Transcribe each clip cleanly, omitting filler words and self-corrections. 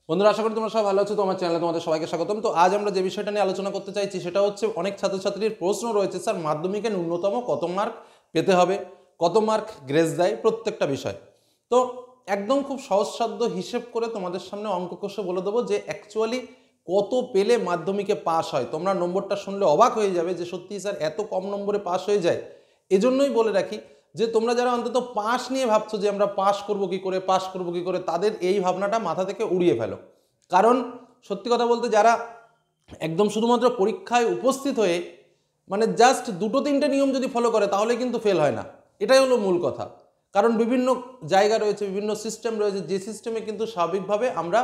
বন্ধুরা, আশা করি তোমরা সবাই ভালো আছো। তোমার চ্যানেলে তোমাদের সবাইকে স্বাগতম। তো আজ আমরা যে বিষয়টা নিয়ে আলোচনা করতে চাইছি সেটা হচ্ছে, অনেক ছাত্রছাত্রীর প্রশ্ন রয়েছে, স্যার মাধ্যমিকে ন্যূনতম কত মার্ক পেতে হবে, কত মার্ক গ্রেস দেয় প্রত্যেকটা বিষয়। তো একদম খুব সহজসাধ্য হিসেব করে তোমাদের সামনে অঙ্ক কষে বলে দেবো যে অ্যাকচুয়ালি কত পেলে মাধ্যমিকে পাস হয়। তোমরা নম্বরটা শুনলে অবাক হয়ে যাবে যে সত্যি স্যার এত কম নম্বরে পাস হয়ে যায়। এজন্যই বলে রাখি যে তোমরা যারা অন্তত পাস নিয়ে ভাবছো যে আমরা পাস করব কি করে, পাস করব কি করে, তাদের এই ভাবনাটা মাথা থেকে উড়িয়ে ফেলো। কারণ সত্যি কথা বলতে যারা একদম শুধুমাত্র পরীক্ষায় উপস্থিত হয়ে মানে জাস্ট দুটো তিনটে নিয়ম যদি ফলো করে তাহলে কিন্তু ফেল হয় না, এটাই হলো মূল কথা। কারণ বিভিন্ন জায়গা রয়েছে, বিভিন্ন সিস্টেম রয়েছে, যে সিস্টেমে কিন্তু স্বাভাবিকভাবে আমরা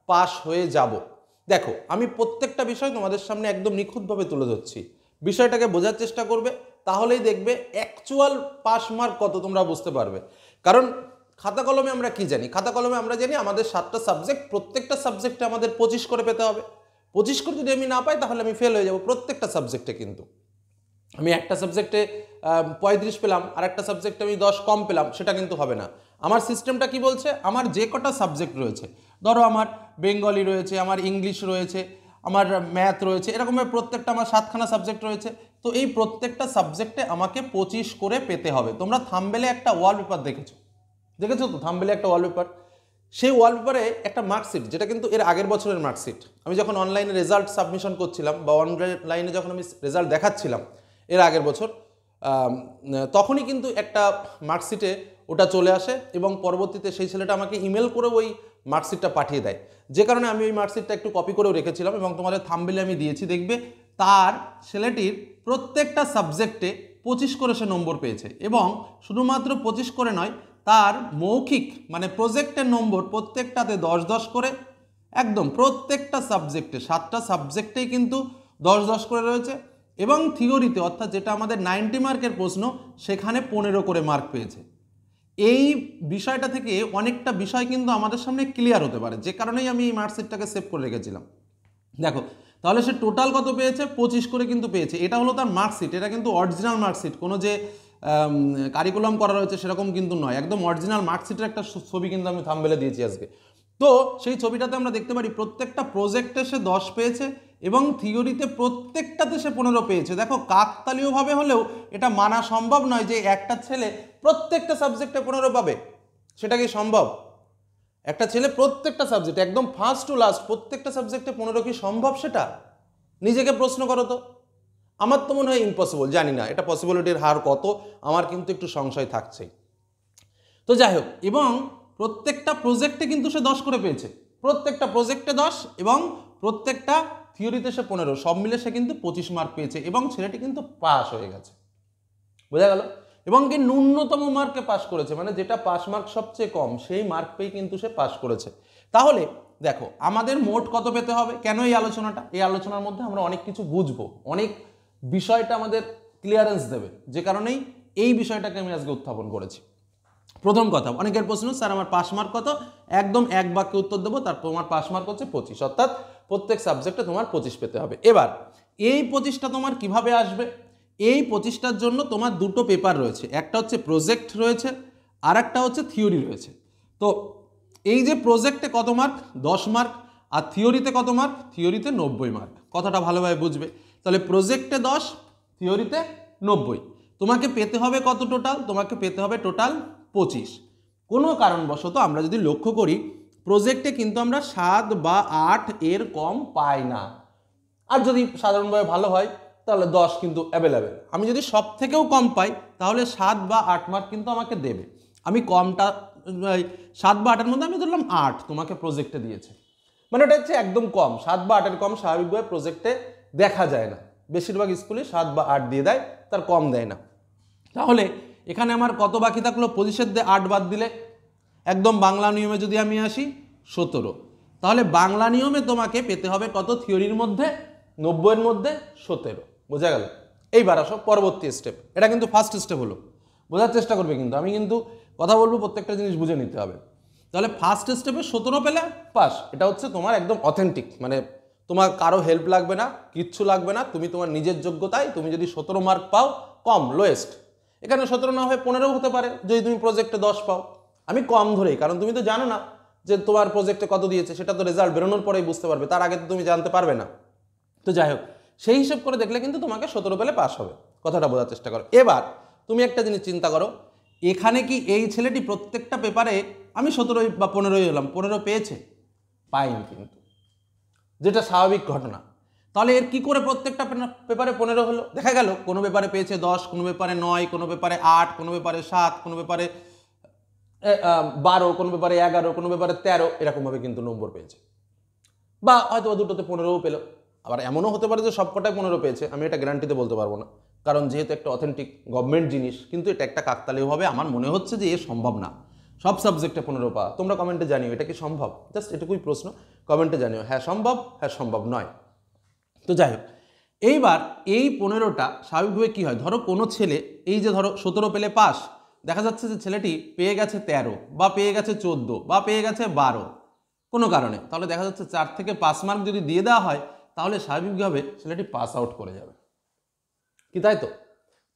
পাস হয়ে যাব। দেখো, আমি প্রত্যেকটা বিষয় তোমাদের সামনে একদম নিখুঁতভাবে তুলে ধরছি, বিষয়টাকে বোঝার চেষ্টা করবে, তাহলেই দেখবে অ্যাকচুয়াল পাস মার্ক কত তোমরা বুঝতে পারবে। কারণ খাতা কলমে আমরা কি জানি? খাতা কলমে আমরা জানি আমাদের 7টা সাবজেক্ট, প্রত্যেকটা সাবজেক্টে আমাদের 25 করে পেতে হবে। 25 করে যদি আমি না পাই তাহলে আমি ফেল হয়ে যাব প্রত্যেকটা সাবজেক্টে। কিন্তু আমি একটা সাবজেক্টে 35 পেলাম আর একটা সাবজেক্টে আমি 10 কম পেলাম, সেটা কিন্তু হবে না। আমার সিস্টেমটা কি বলছে, আমার যে কটা সাবজেক্ট রয়েছে, ধরো আমার বেঙ্গলি রয়েছে, আমার ইংলিশ রয়েছে, আমার ম্যাথ রয়েছে, এরকমভাবে প্রত্যেকটা আমার 7খানা সাবজেক্ট রয়েছে। তো এই প্রত্যেকটা সাবজেক্টে আমাকে 25 করে পেতে হবে। তোমরা থাম্বনেলে একটা ওয়ালপেপার দেখেছো তো, থাম্বনেলে একটা ওয়ালপেপার। সেই ওয়ালপেপারে একটা মার্কশিট, যেটা কিন্তু এর আগের বছরের মার্কশিট। আমি যখন অনলাইনে রেজাল্ট সাবমিশন করছিলাম বা অনলাইনে যখন আমি রেজাল্ট দেখাচ্ছিলাম এর আগের বছর, তখনই কিন্তু একটা মার্কশিটে ওটা চলে আসে এবং পরবর্তীতে সেই ছেলেটা আমাকে ইমেল করে ওই মার্কশিটটা পাঠিয়ে দেয়। যে কারণে আমি ওই মার্কশিটটা একটু কপি করেও রেখেছিলাম এবং তোমাদের থাম্বনেলে আমি দিয়েছি, দেখবে তার ছেলেটির প্রত্যেকটা সাবজেক্টে 25 করে সে নম্বর পেয়েছে। এবং শুধুমাত্র 25 করে নয়, তার মৌখিক মানে প্রজেক্টের নম্বর প্রত্যেকটাতে 10-10 করে, একদম প্রত্যেকটা সাবজেক্টে, 7টা সাবজেক্টেই কিন্তু 10-10 করে রয়েছে। এবং থিওরিতে, অর্থাৎ যেটা আমাদের 90 মার্কের প্রশ্ন, সেখানে 15 করে মার্ক পেয়েছে। এই বিষয়টা থেকে অনেকটা বিষয় কিন্তু আমাদের সামনে ক্লিয়ার হতে পারে, যে কারণেই আমি এই মার্কশিটটাকে সেভ করে রেখেছিলাম। দেখো, তাহলে সে টোটাল কত পেয়েছে? 25 করে কিন্তু পেয়েছে। এটা হলো তার মার্কশিট, এটা কিন্তু অরিজিনাল মার্কশিট, কোনো যে কারিকুলাম করা রয়েছে সেরকম কিন্তু নয়, একদম অরিজিনাল মার্কশিটের একটা ছবি কিন্তু আমি থাম্বনেলে দিয়েছি আজকে। তো সেই ছবিটাতে আমরা দেখতে পারি প্রত্যেকটা প্রজেক্টে সে 10 পেয়েছে এবং থিওরিতে প্রত্যেকটাতে সে 15 পেয়েছে। দেখো, কাকতালীয়ভাবে হলেও এটা মানা সম্ভব নয় যে একটা ছেলে প্রত্যেকটা সাবজেক্টে 15 পাবে। সেটা কি সম্ভব? একটা ছেলে প্রত্যেকটা সাবজেক্ট একদম ফার্স্ট টু লাস্ট প্রত্যেকটা সাবজেক্টে 15 কি সম্ভব? সেটা নিজেকে প্রশ্ন করো তো। আমার তো মনে হয় ইম্পসিবল, জানি না এটা পসিবিলিটির হার কত, আমার কিন্তু একটু সংশয় থাকছে। তো যাই হোক, এবং প্রত্যেকটা প্রজেক্টে কিন্তু সে 10 করে পেয়েছে, প্রত্যেকটা প্রজেক্টে 10 এবং প্রত্যেকটা থিওরিতে সে 15, সব মিলে সে কিন্তু 25 মার্ক পেয়েছে এবং ছেলেটি কিন্তু পাস হয়ে গেছে। বোঝা গেল? এবং কি ন্যূনতম মার্কে পাস করেছে, মানে যেটা পাস মার্ক সবচেয়ে কম সেই মার্ক পেয়ে কিন্তু সে পাস করেছে। তাহলে দেখো, আমাদের মোট কত পেতে হবে? কেন এই আলোচনাটা? এই আলোচনার মধ্যে আমরা অনেক কিছু বুঝবো, অনেক বিষয়টা আমাদের ক্লিয়ারেন্স দেবে, যে কারণেই এই বিষয়টাকে আমি আজকে উত্থাপন করেছি। প্রথম কথা, অনেকের প্রশ্ন, স্যার আমার পাস মার্ক কত? একদম এক বাক্যে উত্তর দেবো, তার তোমার পাস মার্ক হচ্ছে 25, অর্থাৎ প্রত্যেক সাবজেক্টে তোমার 25 পেতে হবে। এবার এই 25টা তোমার কিভাবে আসবে? এই 25টার জন্য তোমার দুটো পেপার রয়েছে, একটা হচ্ছে প্রজেক্ট রয়েছে আর একটা হচ্ছে থিওরি রয়েছে। তো এই যে প্রজেক্টে কত মার্ক? 10 মার্ক। আর থিওরিতে কত মার্ক? থিওরিতে 90 মার্ক। কথাটা ভালোভাবে বুঝবে। তাহলে প্রজেক্টে 10, থিওরিতে 90। তোমাকে পেতে হবে কত টোটাল? তোমাকে পেতে হবে টোটাল 25। কোনো কারণবশত আমরা যদি লক্ষ্য করি, প্রজেক্টে কিন্তু আমরা 7 বা 8 এর কম পাই না। আর যদি সাধারণভাবে ভালো হয় তাহলে 10 কিন্তু অ্যাভেলেবেল। আমি যদি সব থেকেও কম পাই তাহলে 7 বা 8 মার্ক কিন্তু আমাকে দেবে। আমি কমটা 7 বা 8-এর মধ্যে আমি ধরলাম 8 তোমাকে প্রজেক্টে দিয়েছে, মানে ওটা হচ্ছে একদম কম। 7 বা 8-এর কম স্বাভাবিকভাবে প্রজেক্টে দেখা যায় না, বেশিরভাগ স্কুলে 7 বা 8 দিয়ে দেয়, তার কম দেয় না। তাহলে এখানে আমার কত বাকি থাকলো? 25-এর দিয়ে 8 বাদ দিলে একদম বাংলা নিয়মে যদি আমি আসি 17। তাহলে বাংলা নিয়মে তোমাকে পেতে হবে কত? থিওরির মধ্যে 90-এর মধ্যে 17। বোঝা গেল? এইবার আসো পরবর্তী স্টেপ। এটা কিন্তু ফার্স্ট স্টেপ হলো, বোঝার চেষ্টা করবে কিন্তু, আমি কিন্তু কথা বলবো, প্রত্যেকটা জিনিস বুঝে নিতে হবে। তাহলে ফার্স্ট স্টেপে 17 পেলে পাস, এটা হচ্ছে তোমার একদম অথেন্টিক, মানে তোমার কারো হেল্প লাগবে না, কিচ্ছু লাগবে না, তুমি তোমার নিজের যোগ্যতায় তুমি যদি 17 মার্ক পাও, কম লোয়েস্ট, এখানে 17 না হয়ে 15 হতে পারে যদি তুমি প্রজেক্টে 10 পাও। আমি কম ধরেই, কারণ তুমি তো জানো না যে তোমার প্রজেক্টে কত দিয়েছে, সেটা তো রেজাল্ট বেরোনোর পরেই বুঝতে পারবে, তার আগে তো তুমি জানতে পারবে না। তো যাই হোক, সেই হিসেব করে দেখলে কিন্তু তোমাকে 17 পেলে পাস হবে, কথাটা বোঝার চেষ্টা করো। এবার তুমি একটা জিনিস চিন্তা করো, এখানে কি এই ছেলেটি প্রত্যেকটা পেপারে, আমি 17 বা 15 হলাম, 15 পেয়েছে? পাইনি কিন্তু, যেটা স্বাভাবিক ঘটনা। তাহলে এর কি করে প্রত্যেকটা পেপারে 15 হলো? দেখা গেল কোনো পেপারে পেয়েছে 10, কোনো পেপারে 9, কোনো পেপারে 8, কোনো পেপারে 7, কোনো পেপারে 12, কোনো পেপারে 11, কোনো পেপারে 13, এরকমভাবে কিন্তু নম্বর পেয়েছে। বা হয়তো দুটোতে 15ও পেলো। আবার এমনও হতে পারে যে সবকটায় 15 পেয়েছে, আমি এটা গ্যারান্টিতে বলতে পারবো না, কারণ যেহেতু একটা অথেন্টিক গভর্নমেন্ট জিনিস। কিন্তু এটা একটা কাকতালীয়ভাবে আমার মনে হচ্ছে যে এ সম্ভব না সব সাবজেক্টে 15 পাওয়া। তোমরা কমেন্টে জানিও এটা কি সম্ভব, জাস্ট এটুকুই প্রশ্ন, কমেন্টে জানিও হ্যাঁ সম্ভব, হ্যাঁ সম্ভব নয়। তো যাই হোক, এইবার এই 15টা স্বাভাবিকভাবে কী হয়, ধরো কোনো ছেলে, এই যে ধরো 17 পেলে পাস, দেখা যাচ্ছে যে ছেলেটি পেয়ে গেছে 13 বা পেয়ে গেছে 14 বা পেয়ে গেছে 12 কোনো কারণে, তাহলে দেখা যাচ্ছে 4 থেকে 5 মার্ক যদি দিয়ে দেওয়া হয়, তাহলে স্বাভাবিকভাবে ছেলেটি পাস আউট করে যাবে, কি তাই তো?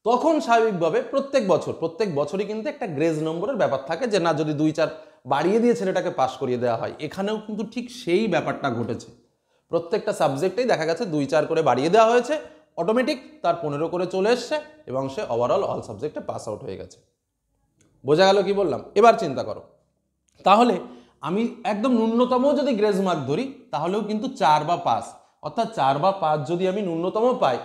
তখন স্বাভাবিকভাবে প্রত্যেক বছরই কিন্তু একটা গ্রেজ নম্বরের ব্যাপার থাকে, যে না যদি 2-4 বাড়িয়ে দিয়ে ছেলেটাকে পাস করিয়ে দেওয়া হয়। এখানেও কিন্তু ঠিক সেই ব্যাপারটা ঘটেছে, প্রত্যেকটা সাবজেক্টেই দেখা গেছে 2-4 করে বাড়িয়ে দেওয়া হয়েছে, অটোমেটিক তার 15 করে চলে এসছে এবং সে ওভারঅল অল সাবজেক্টে পাস আউট হয়ে গেছে। বোঝা গেল কি বললাম? এবার চিন্তা করো, তাহলে আমি একদম ন্যূনতম যদি গ্রেজ মার্ক ধরি, তাহলেও কিন্তু 4 বা 5, অর্থাৎ 4 বা 5 যদি আমি ন্যূনতম পাই,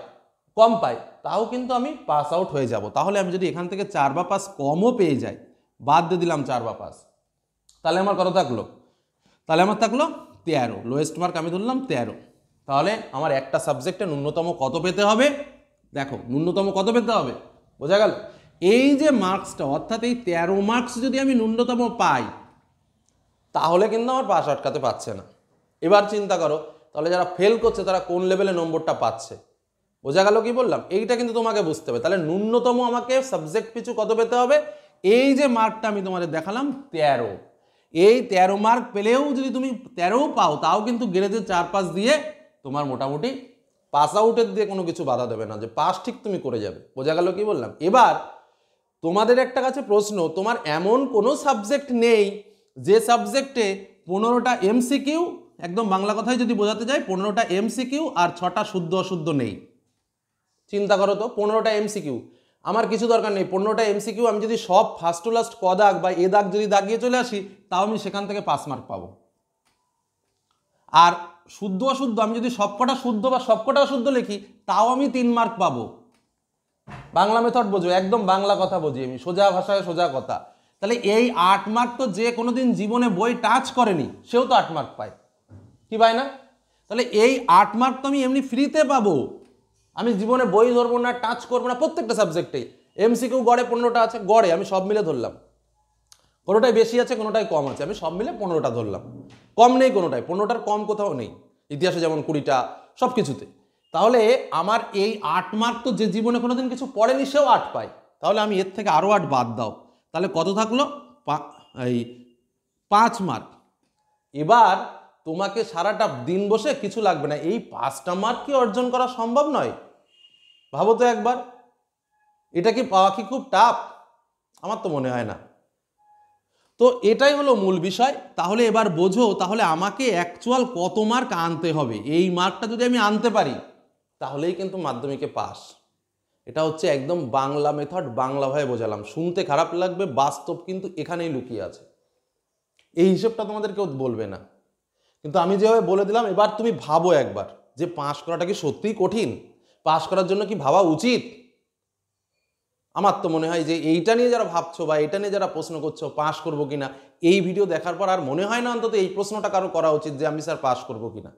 কম পাই, তাও কিন্তু আমি পাস আউট হয়ে যাব। তাহলে আমি যদি এখান থেকে 4 বা 5 কমও পেয়ে যাই, বাদ দিয়ে দিলাম 4 বা 5, তাহলে আমার কত থাকলো? তাহলে আমার থাকলো 13, লোয়েস্ট মার্ক আমি ধরলাম 13। তাহলে আমার একটা সাবজেক্টে ন্যূনতম কত পেতে হবে? দেখো ন্যূনতম কত পেতে হবে, বোঝা গেল? এই যে মার্কসটা, অর্থাৎ এই 13 মার্কস যদি আমি ন্যূনতম পাই, তাহলে কিন্তু আমার পাস আটকাতে পারছে না। এবার চিন্তা করো, তাহলে যারা ফেল করছে তারা কোন লেভেলে নম্বরটা পাচ্ছে। বোঝা গেল কি বললাম? এইটা কিন্তু তোমাকে বুঝতে হবে। তাহলে ন্যূনতম আমাকে সাবজেক্ট পিছু কত পেতে হবে? এই যে মার্কটা আমি তোমাদের দেখালাম 13, এই 13 মার্ক পেলেও যদি তুমি 13 পাও, তাও কিন্তু গ্রেডে 4-5 দিয়ে তোমার মোটামুটি পাস আউটের দিয়ে কোনো কিছু বাধা দেবে না, যে পাস ঠিক তুমি করে যাবে। বোঝা গেল কি বললাম? এবার তোমাদের একটা কাছে প্রশ্ন, তোমার এমন কোনো সাবজেক্ট নেই যে সাবজেক্টে 15টা এমসিকিউ, একদম বাংলা কথায় যদি বোঝাতে যাই, 15টা এমসিকিউ আর 6টা শুদ্ধ অশুদ্ধ নেই। চিন্তা করো তো, 15টা এমসিকিউ, আমার কিছু দরকার নেই। 15টা এমসিকিউ আমি যদি সব ফার্স্ট টু লাস্ট ক দাগ বা এ দাগ যদি দাগিয়ে চলে আসি, তাও আমি সেখান থেকে 5 মার্ক পাবো। আর শুদ্ধ অশুদ্ধ আমি যদি সবকটা শুদ্ধ বা সবকটা অশুদ্ধ লিখি, তাও আমি 3 মার্ক পাবো। বাংলা মেথড বোঝো, একদম বাংলা কথা বুঝি আমি, সোজা ভাষায় সোজা কথা। তাহলে এই 8 মার্ক তো যে কোনোদিন জীবনে বই টাচ করেনি, সেও তো 8 মার্ক পায়, কি পায় না? তাহলে এই 8 মার্ক তো আমি এমনি ফ্রিতে পাবো। আমি জীবনে বই ধরবো না, টাচ করবো না, প্রত্যেকটা সাবজেক্টেই এমসিকিউ গড়ে 15টা আছে, গড়ে আমি সব মিলে ধরলাম, কোনোটাই বেশি আছে কোনোটাই কম আছে, আমি সব মিলে 15টা ধরলাম, কম নেই কোনোটাই, 15টার কম কোথাও নেই, ইতিহাসে যেমন 20টা, সব কিছুতে। তাহলে আমার এই 8 মার্ক তো যে জীবনে কোনোদিন কিছু পড়েনি সেও 8 পায়। তাহলে আমি এর থেকে আরও 8 বাদ দাও, তাহলে কত থাকলো? এই 5 মার্ক। এবার তোমাকে সারাটা দিন বসে কিছু লাগবে না, এই 5টা মার্ক কি অর্জন করা সম্ভব নয়? ভাবো তো একবার, এটা কি পাওয়া কি খুব টাফ? আমার তো মনে হয় না। তো এটাই হলো মূল বিষয়। তাহলে এবার বোঝো, তাহলে আমাকে অ্যাকচুয়াল কত মার্ক আনতে হবে। এই মার্কটা যদি আমি আনতে পারি, তাহলেই কিন্তু মাধ্যমিকে পাস। এটা হচ্ছে একদম বাংলা মেথড, বাংলা ভাবে বোঝালাম, শুনতে খারাপ লাগবে, বাস্তব কিন্তু এখানেই লুকিয়ে আছে। এই হিসেবটা তোমাদের কেউ বলবে না, কিন্তু আমি যেভাবে বলে দিলাম, এবার তুমি ভাবো একবার, যে পাস করাটা কি সত্যিই কঠিন? পাস করার জন্য কি ভাবা উচিত? আমার তো মনে হয় যে এইটা নিয়ে যারা ভাবছো বা এটা নিয়ে যারা প্রশ্ন করছো পাস করবো কিনা, এই ভিডিও দেখার পর আর মনে হয় না অন্তত এই প্রশ্নটা কারো করা উচিত যে আমি স্যার পাস করবো কিনা।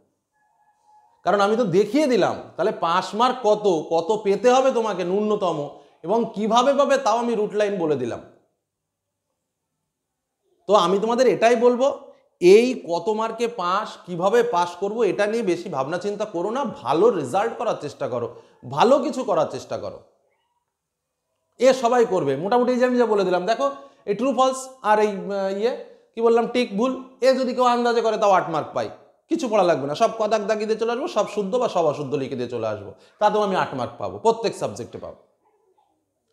কারণ আমি তো দেখিয়ে দিলাম, তাহলে পাস মার্ক কত কত পেতে হবে তোমাকে ন্যূনতম, এবং কিভাবে পাবে তাও আমি রুট লাইন বলে দিলাম। তো আমি তোমাদের এটাই বলবো, এই কত মার্কে পাস, কিভাবে পাস করব, এটা নিয়ে বেশি ভাবনা চিন্তা করো না, ভালো রেজাল্ট করার চেষ্টা করো, ভালো কিছু করার চেষ্টা করো। এ সবাই করবে মোটামুটি, এই যে আমি যা বলে দিলাম, দেখো এই ট্রু ফলস আর এই কি বললাম টিক ভুল, এ যদি কেউ আন্দাজে করে তাও 8 মার্ক পাই, কিছু পড়া লাগবে না, সব কদাক দাগি দিয়ে চলে আসবো, সব শুদ্ধ বা সব অশুদ্ধ লিখে দিয়ে চলে আসবো, তাতেও আমি 8 মার্ক পাবো, প্রত্যেক সাবজেক্টে পাবো।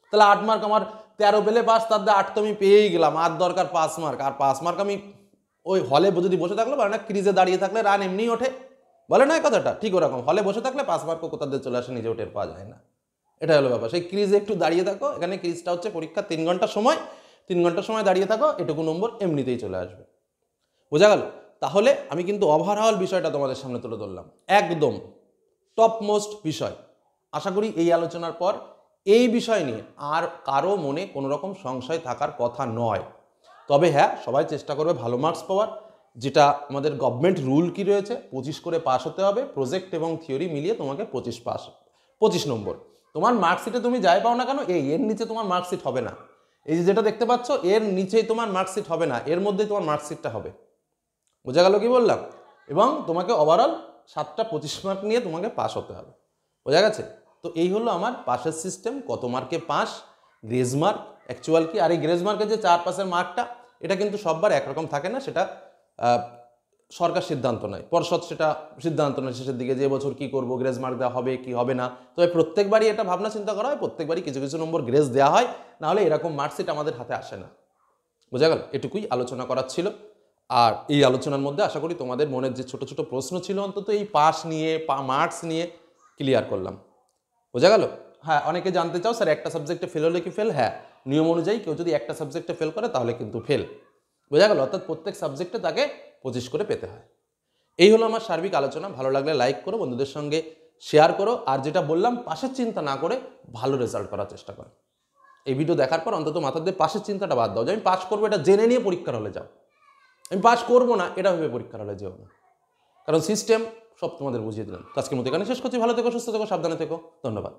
তাহলে 8 মার্ক আমার 13 পেলে পাস, তার 8 তো আমি পেয়েই গেলাম, আর দরকার 5 মার্ক, আর 5 মার্ক আমি ওই হলে যদি বসে থাকলো বলে না ক্রিজে দাঁড়িয়ে থাকলে রান এমনি ওঠে, বলে না কথাটা, ঠিক ওরকম হলে বসে থাকলে 5 মার্কও কোথা দিয়ে চলে আসে নিজেও টের পাওয়া যায় না। এটা হলো ব্যাপার। সেই ক্রিজে একটু দাঁড়িয়ে থাকো, এখানে ক্রিজটা হচ্ছে পরীক্ষা 3 ঘন্টা সময়, 3 ঘন্টা সময় দাঁড়িয়ে থাকো, এটুকু নম্বর এমনিতেই চলে আসবে। বোঝা গেল? তাহলে আমি কিন্তু ওভারঅল বিষয়টা তোমাদের সামনে তুলে ধরলাম, একদম টপ মোস্ট বিষয়। আশা করি এই আলোচনার পর এই বিষয় নিয়ে আর কারো মনে কোনো রকম সংশয় থাকার কথা নয়। তবে হ্যাঁ, সবাই চেষ্টা করবে ভালো মার্কস পাওয়ার, যেটা আমাদের গভর্নমেন্ট রুল কি রয়েছে, 25 করে পাস হতে হবে, প্রজেক্ট এবং থিওরি মিলিয়ে তোমাকে 25 নম্বর। তোমার মার্কশিটে তুমি যাই পাও না কেন, এর নিচে তোমার মার্কশিট হবে না। এই যেটা দেখতে পাচ্ছ, এর নিচেই তোমার মার্কশিট হবে না, এর মধ্যেই তোমার মার্কশিটটা হবে। বোঝা গেল কি বললাম? এবং তোমাকে ওভারঅল 7টা 25 মার্ক নিয়ে তোমাকে পাস হতে হবে। বোঝা গেছে? তো এই হলো আমার পাসের সিস্টেম, কত মার্কে পাস, গ্রেজ মার্ক অ্যাকচুয়াল কি। আর এই গ্রেজ মার্কের যে 4 পাসের মার্কটা, এটা কিন্তু সববার একরকম থাকে না, সেটা সরকার সিদ্ধান্ত নেয়, পর্ষদ সেটা সিদ্ধান্ত নেয় শেষের দিকে যে এবছর কি করব, গ্রেজ মার্ক দেওয়া হবে কি হবে না। তবে প্রত্যেকবারই এটা ভাবনা চিন্তা করা হয়, প্রত্যেকবারই কিছু কিছু নম্বর গ্রেজ দেওয়া হয়, নাহলে এরকম মার্কশিট আমাদের হাতে আসে না। বোঝা গেল? এটুকুই আলোচনা করার ছিল। আর এই আলোচনার মধ্যে আশা করি তোমাদের মনের যে ছোট ছোট প্রশ্ন ছিল, অন্তত এই পাস নিয়ে মার্কস নিয়ে ক্লিয়ার করলাম। বোঝা গেল? হ্যাঁ, অনেকে জানতে চাও স্যার একটা সাবজেক্টে ফেল হলে কি ফেল? হ্যাঁ, নিয়ম অনুযায়ী কেউ যদি একটা সাবজেক্টে ফেল করে তাহলে কিন্তু ফেল। বোঝা গেল? অর্থাৎ প্রত্যেক সাবজেক্টে তাকে 25 করে পেতে হয়। এই হলো আমার সার্বিক আলোচনা। ভালো লাগলে লাইক করো, বন্ধুদের সঙ্গে শেয়ার করো, আর যেটা বললাম পাশের চিন্তা না করে ভালো রেজাল্ট করার চেষ্টা করো। এই ভিডিও দেখার পর অন্তত মাথার দিয়ে পাশের চিন্তাটা বাদ দাও, যে আমি পাস করবো এটা জেনে নিয়ে পরীক্ষার হলে যাও, আমি পাস করবো না এটা ভেবে পরীক্ষার হলে যেও না। কারণ সিস্টেম সব তোমাদের বুঝিয়ে দিলাম। আজকের মতো এখানে শেষ করছি। ভালো থেকো, সুস্থ থেকো, সাবধানে থেকো। ধন্যবাদ।